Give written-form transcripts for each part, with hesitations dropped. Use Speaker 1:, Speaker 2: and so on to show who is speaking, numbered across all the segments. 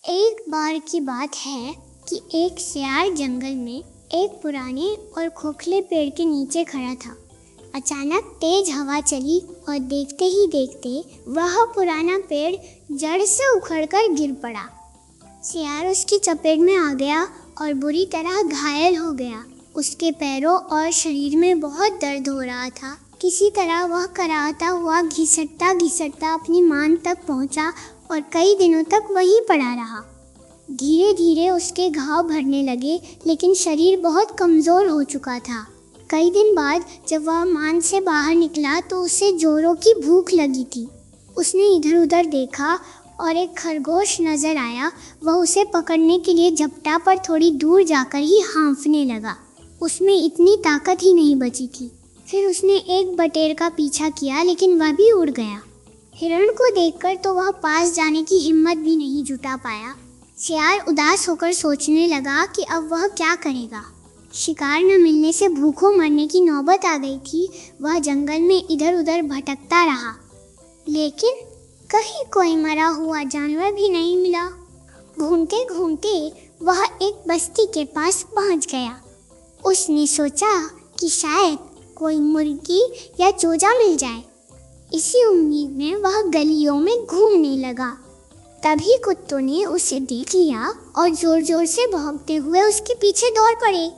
Speaker 1: एक बार की बात है कि एक सियार जंगल में एक पुराने और खोखले पेड़ के नीचे खड़ा था। अचानक तेज हवा चली और देखते ही देखते वह पुराना पेड़ जड़ से उखड़कर गिर पड़ा। सियार उसकी चपेट में आ गया और बुरी तरह घायल हो गया। उसके पैरों और शरीर में बहुत दर्द हो रहा था। किसी तरह वह कराहता हुआ घिसटता घिसटता अपनी मान तक पहुंचा और कई दिनों तक वहीं पड़ा रहा। धीरे धीरे उसके घाव भरने लगे, लेकिन शरीर बहुत कमज़ोर हो चुका था। कई दिन बाद जब वह मान से बाहर निकला तो उसे जोरों की भूख लगी थी। उसने इधर उधर देखा और एक खरगोश नज़र आया। वह उसे पकड़ने के लिए झपटा, पर थोड़ी दूर जाकर ही हाँफने लगा। उसमें इतनी ताकत ही नहीं बची थी। फिर उसने एक बटेर का पीछा किया, लेकिन वह भी उड़ गया। हिरण को देखकर तो वह पास जाने की हिम्मत भी नहीं जुटा पाया। सियार उदास होकर सोचने लगा कि अब वह क्या करेगा। शिकार न मिलने से भूखों मरने की नौबत आ गई थी। वह जंगल में इधर उधर भटकता रहा, लेकिन कहीं कोई मरा हुआ जानवर भी नहीं मिला। घूमते घूमते वह एक बस्ती के पास पहुंच गया। उसने सोचा कि शायद कोई मुर्गी या चूजा मिल जाए। इसी उम्मीद में वह गलियों में घूमने लगा। तभी कुत्तों ने उसे देख लिया और जोर जोर से भौंकते हुए उसके पीछे दौड़ पड़े।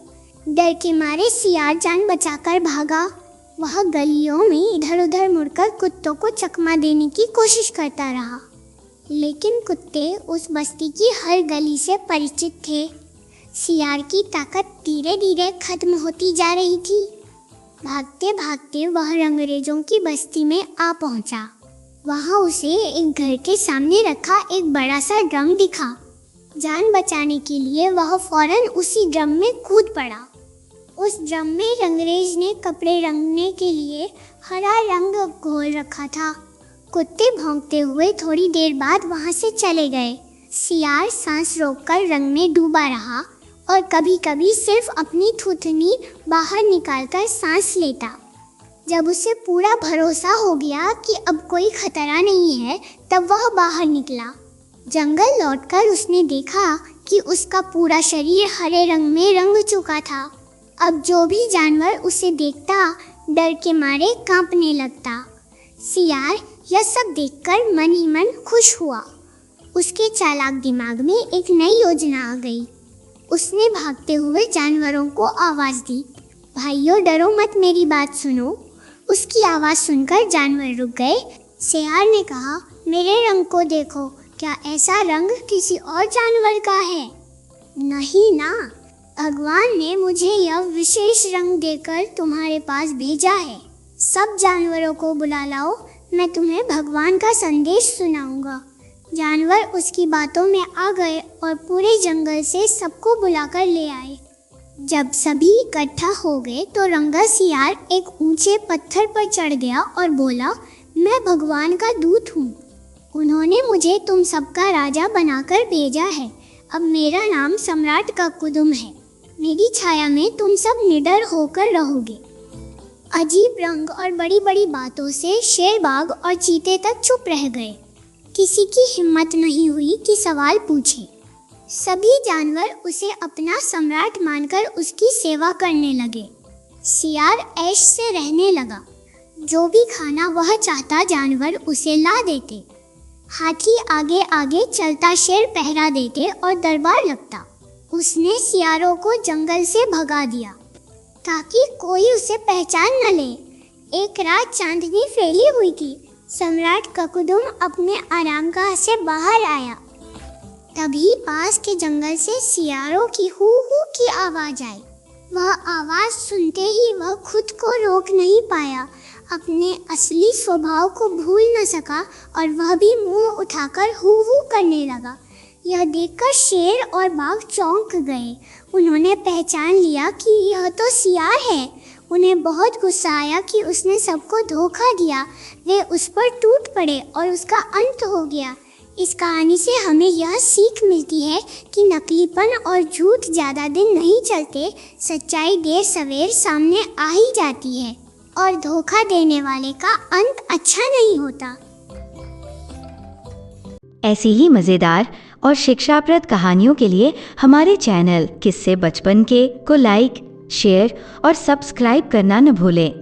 Speaker 1: डर के मारे सियार जान बचाकर भागा। वह गलियों में इधर उधर मुड़कर कुत्तों को चकमा देने की कोशिश करता रहा, लेकिन कुत्ते उस बस्ती की हर गली से परिचित थे। सियार की ताकत धीरे धीरे खत्म होती जा रही थी। भागते भागते वह रंगरेजों की बस्ती में आ पहुंचा। वहां उसे एक घर के सामने रखा एक बड़ा सा ड्रम दिखा। जान बचाने के लिए वह फौरन उसी ड्रम में कूद पड़ा। उस ड्रम में रंगरेज ने कपड़े रंगने के लिए हरा रंग घोल रखा था। कुत्ते भौंकते हुए थोड़ी देर बाद वहां से चले गए। सियार सांस रोककर रंग में डूबा रहा और कभी कभी सिर्फ अपनी थूथनी बाहर निकालकर सांस लेता। जब उसे पूरा भरोसा हो गया कि अब कोई खतरा नहीं है, तब वह बाहर निकला। जंगल लौटकर उसने देखा कि उसका पूरा शरीर हरे रंग में रंग चुका था। अब जो भी जानवर उसे देखता डर के मारे कांपने लगता। सियार यह सब देखकर मन ही मन खुश हुआ। उसके चालाक दिमाग में एक नई योजना आ गई। उसने भागते हुए जानवरों को आवाज़ दी, भाइयों डरो मत, मेरी बात सुनो। उसकी आवाज़ सुनकर जानवर रुक गए। सियार ने कहा, मेरे रंग को देखो, क्या ऐसा रंग किसी और जानवर का है? नहीं ना, भगवान ने मुझे यह विशेष रंग देकर तुम्हारे पास भेजा है। सब जानवरों को बुला लाओ, मैं तुम्हें भगवान का संदेश सुनाऊंगा। जानवर उसकी बातों में आ गए और पूरे जंगल से सबको बुलाकर ले आए। जब सभी इकट्ठा हो गए तो रंगा सियार एक ऊंचे पत्थर पर चढ़ गया और बोला, मैं भगवान का दूत हूँ। उन्होंने मुझे तुम सबका राजा बनाकर भेजा है। अब मेरा नाम सम्राट ककुदुम है। मेरी छाया में तुम सब निडर होकर रहोगे। अजीब रंग और बड़ी बड़ी बातों से शेर, बाघ और चीते तक चुप रह गए। किसी की हिम्मत नहीं हुई कि सवाल पूछे। सभी जानवर उसे अपना सम्राट मानकर उसकी सेवा करने लगे। सियार ऐश से रहने लगा। जो भी खाना वह चाहता जानवर उसे ला देते। हाथी आगे आगे चलता, शेर पहरा देते और दरबार लगता। उसने सियारों को जंगल से भगा दिया ताकि कोई उसे पहचान न ले। एक रात चांदनी फैली हुई थी। सम्राट ककुदुम अपने आरामगाह से बाहर आया। तभी पास के जंगल से सियारों की हू हू की आवाज़ आई। वह आवाज़ सुनते ही वह खुद को रोक नहीं पाया। अपने असली स्वभाव को भूल न सका और वह भी मुंह उठाकर हू हू करने लगा। यह देखकर शेर और बाघ चौंक गए। उन्होंने पहचान लिया कि यह तो सियार है। उन्हें बहुत गुस्सा आया कि उसने सबको धोखा दिया। वे उस पर टूट पड़े और उसका अंत हो गया। इस कहानी से हमें यह सीख मिलती है कि नकलीपन और झूठ ज़्यादा दिन नहीं चलते। सच्चाई देर सवेर सामने आ ही जाती है और धोखा देने वाले का अंत अच्छा नहीं होता।
Speaker 2: ऐसी ही मज़ेदार और शिक्षाप्रद कहानियों के लिए हमारे चैनल किस्से बचपन के को लाइक, शेयर और सब्सक्राइब करना न भूलें।